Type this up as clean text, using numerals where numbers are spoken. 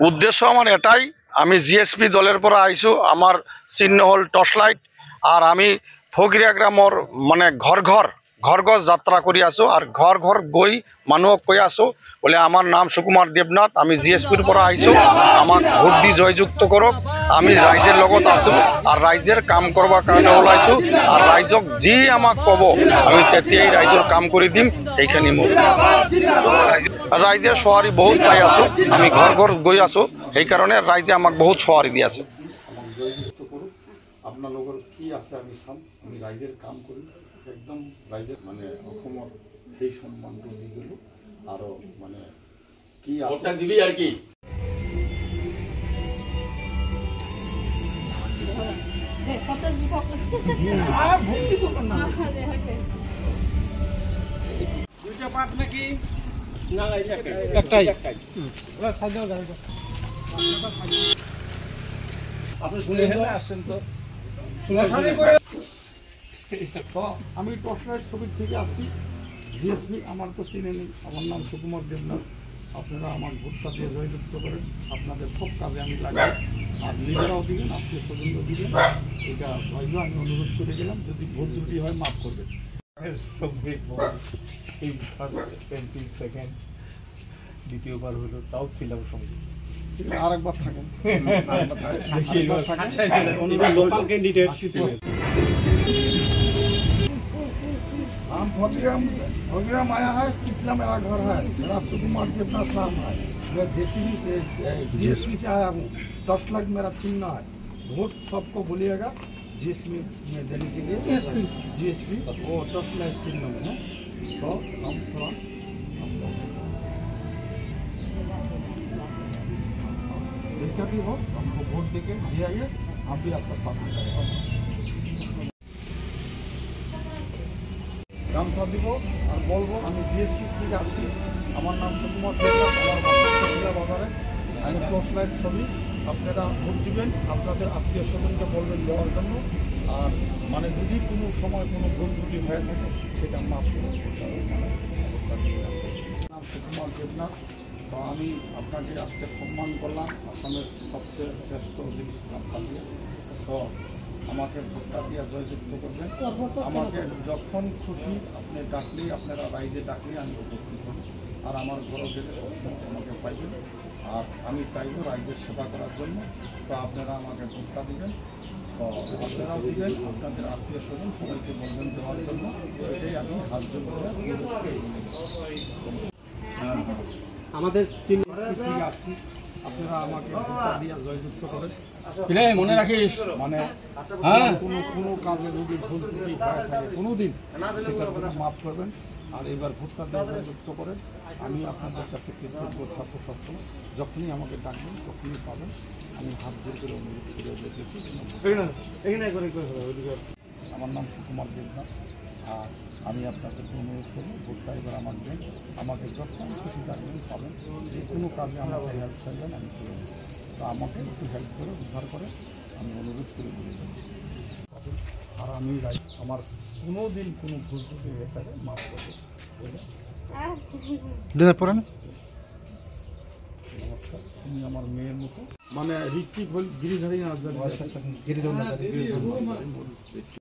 উদ্দেশ্য আমার এটাই, আমি জিএসপি দলের পর আইসু, আমার চিহ্ন হল টর্চ লাইট। আর আমি ফকিরিয়া গ্রামর মানে ঘর ঘর যাত্রা করি আছো, আর ঘর ঘর গই মানুহক কৈ আছো বলে আমার নাম সুকুমার দেবনাথ, আমি জিএসপির পর আইসু, আমাক ভোট দি জয়যুক্ত করক। আমি রাইজের লগত আছো আর রাইজের কাম করবার কারণে ওলাইছো, আর রাইজক যি আমাক কব আমি তেতিয়াই রাইজর কাম করে দিম। এইখানি মোৰ রাইজের সহারি বহুত পাই আছো, আমি ঘর ঘর গই আছো, সেই কারণে রাইজে আমাক বহুত সহারি দি আছে। জয়যুক্ত করুক। আপনার কি আছে আমি চাম, আমি রাইজের কাম করি একদম রাইজের মানে অসমৰ সেই সম্মানটো দি গেলো। আৰু মানে কি আছে দিবি আর কি দুইটা পার্ট নাকি না একটাই আপনি শুনে আসছেন তো আমি টর্চ লাইট ছবির থেকে আসছি। জিএসপি আমার তো চিনে নেই, আমার নাম সুকুমার দেবনাথ। আপনারা আমার ভোটটা দিয়ে জয়যুক্ত করেন, আপনাদের সব কাজে আমি লাগাই, আর নিজেরাও দিবেন, আত্মীয় স্বজনও দিবেন। এটা ভাইও আমি অনুরোধ করে গেলাম, যদি ভোট ত্রুটি হয় মাফ করবেন। এই ফার্স্ট 20 সেকেন্ড দ্বিতীয়বার হলো, তাও ছিলাম সঙ্গে। আরেকবার থাকেন, हम भोगिराम आया है, चितला मेरा घर है, मेरा सुकुमार देवनाथ नाम है, मैं जीएसपी से आया हूँ। टर्च लाइट मेरा चिन्ह है, वोट सबको बोलिएगा जीएसपी में देने के लिए। जीएसपी वो टर्च लाइट चिन्ह में है, तो हम थोड़ा जैसा भी हो हमको वोट देके दिलाइए, हम भी आपका साथ देंगे। গামছা দিব আর বলবো আমি জিএসপি থেকে আসছি, আমার নাম সুকুমার দেবনাথ, আমার বাসা বাজারে, আমি টর্চ লাইট ছবি। আপনারা ভোট দিবেন, আপনাদের আত্মীয় স্বজনকে বলবেন দেওয়ার জন্য। আর মানে যদি কোনো সময় কোনো ভুল ত্রুটি হয়ে থাকে সেটা মাফ করে নাম সুকুমার দেবনাথ। তো আমি আপনাকে আজকে সম্মান করলাম আসামের সবচেয়ে শ্রেষ্ঠ জিনিস গামছা দিয়ে। তো আমাকে ভোটটা দিয়ে জয়যুক্ত করবেন। আমাকে যখন খুশি আপনি ডাকলেই, আপনারা রাইজে ডাকলেই আমি উপস্থিত হব। আর আমার ঘরে গেলে সবসময় আমাকে পাইবেন। আর আমি চাইব রাইজের সেবা করার জন্য। তো আপনারা আমাকে ভোটটা দিবেন, তো আপনারাও দিবেন, আপনাদের আত্মীয় স্বজন সবাইকে বলবেন দেওয়ার জন্য। এটাই আমি হাত জোর করে আমাদের আসছি। আপনারা আমাকে ভোটটা দিয়ে জয়যুক্ত করেন। মনে রাখিস মানে কোনো কাজে যদি ভুল ত্রুটি হয়ে থাকে কোনোদিন সেটার জন্য মাফ করবেন। আর এবার ভোটটা দিয়ে জয়যুক্ত করেন। আমি আপনাদের কাছে কৃতজ্ঞ থাকবো সবসময়। যখনই আমাকে ডাকবেন তখনই পাবেন। আমি হাত জোর করে অনুরোধ করে যেতেছি। আমার নাম সুকুমার দেবনাথ। আর আমি আপনাদেরকে অনুরোধ করবো ভোটটা এবার আমাকে দেন। আমাকে যখন খুশি ডাকবেন পাবেন। যে কোনো কাজে আমাকে হেল্প চাইবেন আমি করে দেবো। তো আমাকে একটু হেল্প করে উদ্ধার করে আমি অনুরোধ করে বলে যাচ্ছি। আর আমি আমার কোনো দিন কোনো ভুল ত্রুটি হয়ে থাকে মাফ করবো। নমস্কার, তুমি আমার মেয়ের মতো, মানে ঋত্বিক হল গিরিধারী নাচ।